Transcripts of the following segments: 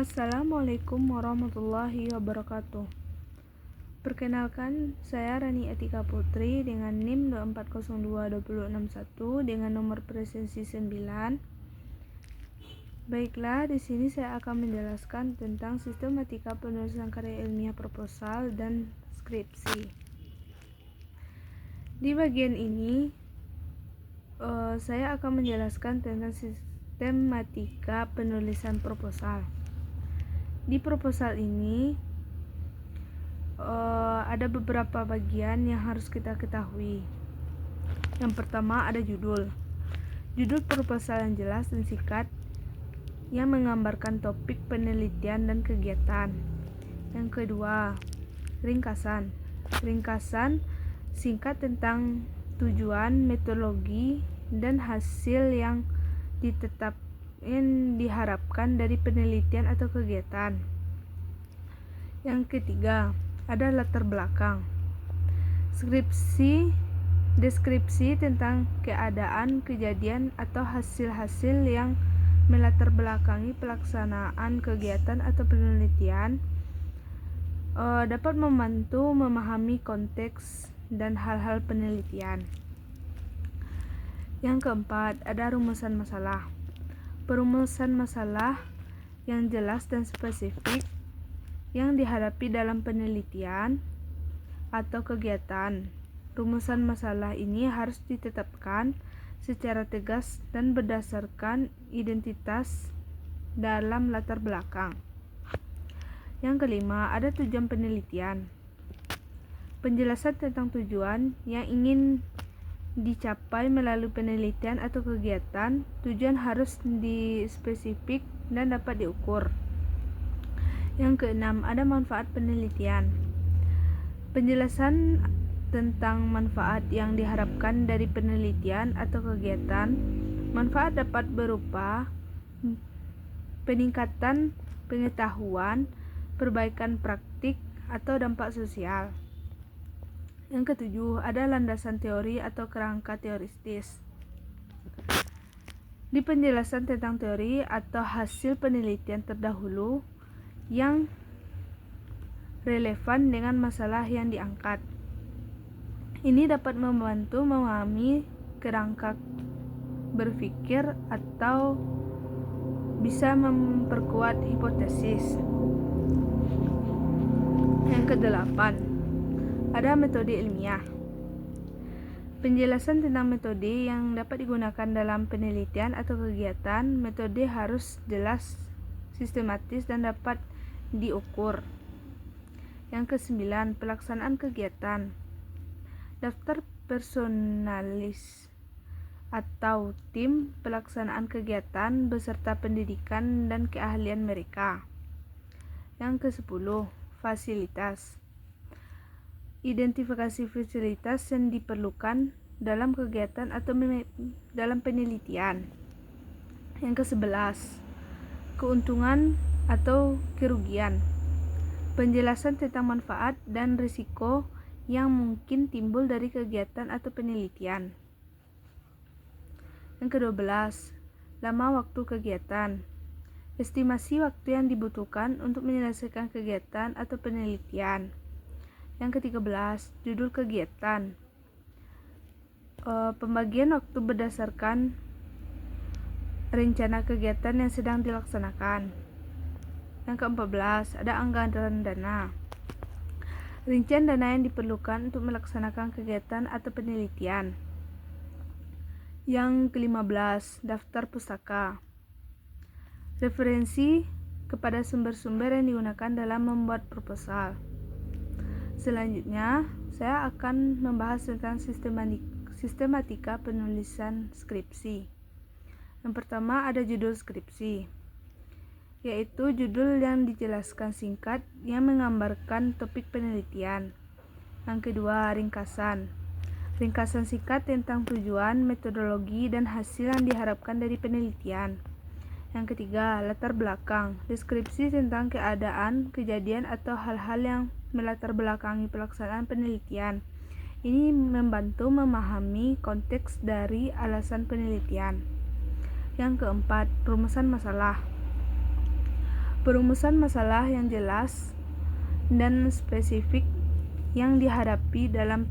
Assalamualaikum warahmatullahi wabarakatuh. Perkenalkan, saya Rani Atika Putri dengan NIM 24022061 dengan nomor presensi 9. Baiklah, di sini saya akan menjelaskan tentang sistematika penulisan karya ilmiah proposal dan skripsi. Di bagian ini, saya akan menjelaskan tentang sistematika penulisan proposal. Di proposal ini ada beberapa bagian yang harus kita ketahui. Yang pertama ada judul proposal yang jelas dan singkat yang menggambarkan topik penelitian dan kegiatan. Yang kedua, ringkasan singkat tentang tujuan, metodologi, dan hasil yang diharapkan dari penelitian atau kegiatan. Yang ketiga, ada latar belakang. Deskripsi tentang keadaan, kejadian, atau hasil-hasil yang melatar belakangi pelaksanaan kegiatan atau penelitian dapat membantu memahami konteks dan hal-hal penelitian. Yang keempat, ada rumusan masalah. Perumusan masalah yang jelas dan spesifik yang dihadapi dalam penelitian atau kegiatan. Rumusan masalah ini harus ditetapkan secara tegas dan berdasarkan identitas dalam latar belakang. Yang kelima, ada tujuan penelitian. Penjelasan tentang tujuan yang ingin dicapai melalui penelitian atau kegiatan. Tujuan harus dispesifik dan dapat diukur. Yang keenam, ada manfaat penelitian. Penjelasan tentang manfaat yang diharapkan dari penelitian atau kegiatan. Manfaat dapat berupa peningkatan pengetahuan, perbaikan praktik, atau dampak sosial. Yang ketujuh, ada landasan teori atau kerangka teoritis. Di penjelasan tentang teori atau hasil penelitian terdahulu yang relevan dengan masalah yang diangkat. Ini dapat membantu memahami kerangka berpikir atau bisa memperkuat hipotesis. Yang kedelapan, ada metode ilmiah. Penjelasan tentang metode yang dapat digunakan dalam penelitian atau kegiatan. Metode harus jelas, sistematis, dan dapat diukur. Yang kesembilan, pelaksanaan kegiatan. Daftar personalis atau tim pelaksanaan kegiatan beserta pendidikan dan keahlian mereka. Yang kesepuluh, fasilitas. Identifikasi fasilitas yang diperlukan dalam kegiatan atau dalam penelitian. Yang kesebelas, keuntungan atau kerugian. Penjelasan tentang manfaat dan risiko yang mungkin timbul dari kegiatan atau penelitian. Yang ke-12, lama waktu kegiatan. Estimasi waktu yang dibutuhkan untuk menyelesaikan kegiatan atau penelitian. Yang ke-13, judul kegiatan. Pembagian waktu berdasarkan rencana kegiatan yang sedang dilaksanakan. Yang ke-14, ada anggaran dana. Rincian dana yang diperlukan untuk melaksanakan kegiatan atau penelitian. Yang ke-15, daftar pustaka. Referensi kepada sumber-sumber yang digunakan dalam membuat proposal. Selanjutnya, saya akan membahas tentang sistematika penulisan skripsi. Yang pertama, ada judul skripsi, yaitu judul yang dijelaskan singkat yang menggambarkan topik penelitian. Yang kedua, ringkasan singkat tentang tujuan, metodologi, dan hasil yang diharapkan dari penelitian. Yang ketiga, latar belakang, deskripsi tentang keadaan, kejadian, atau hal-hal yang melatar belakangi pelaksanaan penelitian. Ini membantu memahami konteks dari alasan penelitian. Yang keempat, rumusan masalah. Perumusan masalah yang jelas dan spesifik yang dihadapi dalam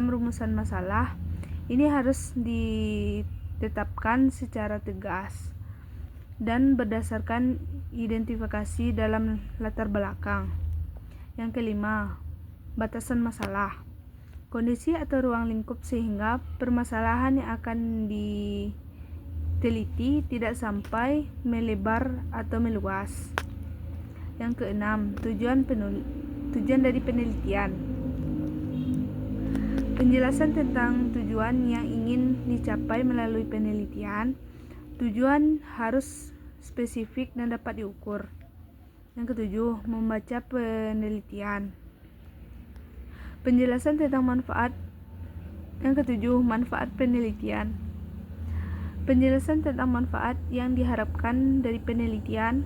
rumusan masalah ini harus ditetapkan secara tegas dan berdasarkan identifikasi dalam latar belakang. Yang kelima, batasan masalah. Kondisi atau ruang lingkup sehingga permasalahan yang akan diteliti tidak sampai melebar atau meluas. Yang keenam, tujuan dari penelitian. Penjelasan tentang tujuan yang ingin dicapai melalui penelitian. Tujuan harus spesifik dan dapat diukur. Yang ketujuh, membaca penelitian. Penjelasan tentang manfaat. Yang ketujuh, manfaat penelitian. Penjelasan tentang manfaat yang diharapkan dari penelitian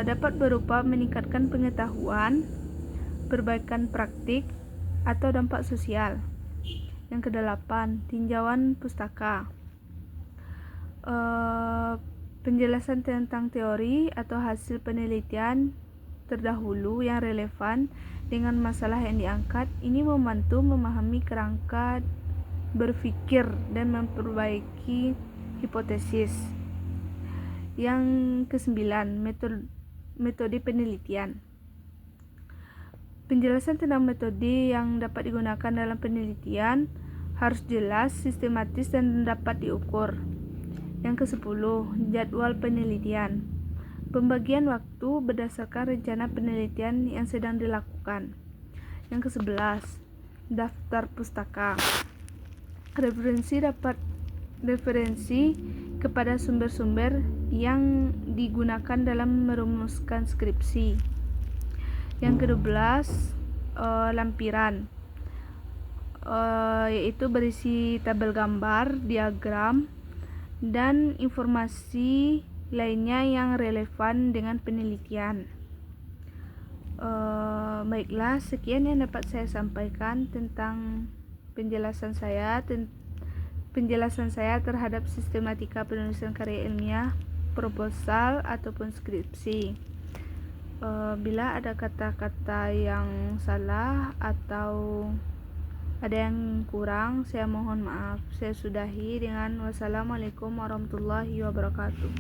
dapat berupa meningkatkan pengetahuan, perbaikan praktik, atau dampak sosial. Yang kedelapan, tinjauan pustaka. Penjelasan tentang teori atau hasil penelitian terdahulu yang relevan dengan masalah yang diangkat. Ini membantu memahami kerangka berpikir dan memperbaiki hipotesis. Yang kesembilan, metode penelitian. Penjelasan tentang metode yang dapat digunakan dalam penelitian harus jelas, sistematis, dan dapat diukur. Yang kesepuluh, jadwal penelitian. Pembagian waktu berdasarkan rencana penelitian yang sedang dilakukan. Yang kesebelas, daftar pustaka. Referensi kepada sumber-sumber yang digunakan dalam merumuskan skripsi. Yang ke-12, lampiran, yaitu berisi tabel gambar, diagram, dan informasi lainnya yang relevan dengan penelitian. Baiklah, sekian yang dapat saya sampaikan tentang penjelasan saya terhadap sistematika penulisan karya ilmiah, proposal ataupun skripsi. Bila ada kata-kata yang salah atau ada yang kurang, saya mohon maaf. Saya sudahi dengan wassalamualaikum warahmatullahi wabarakatuh.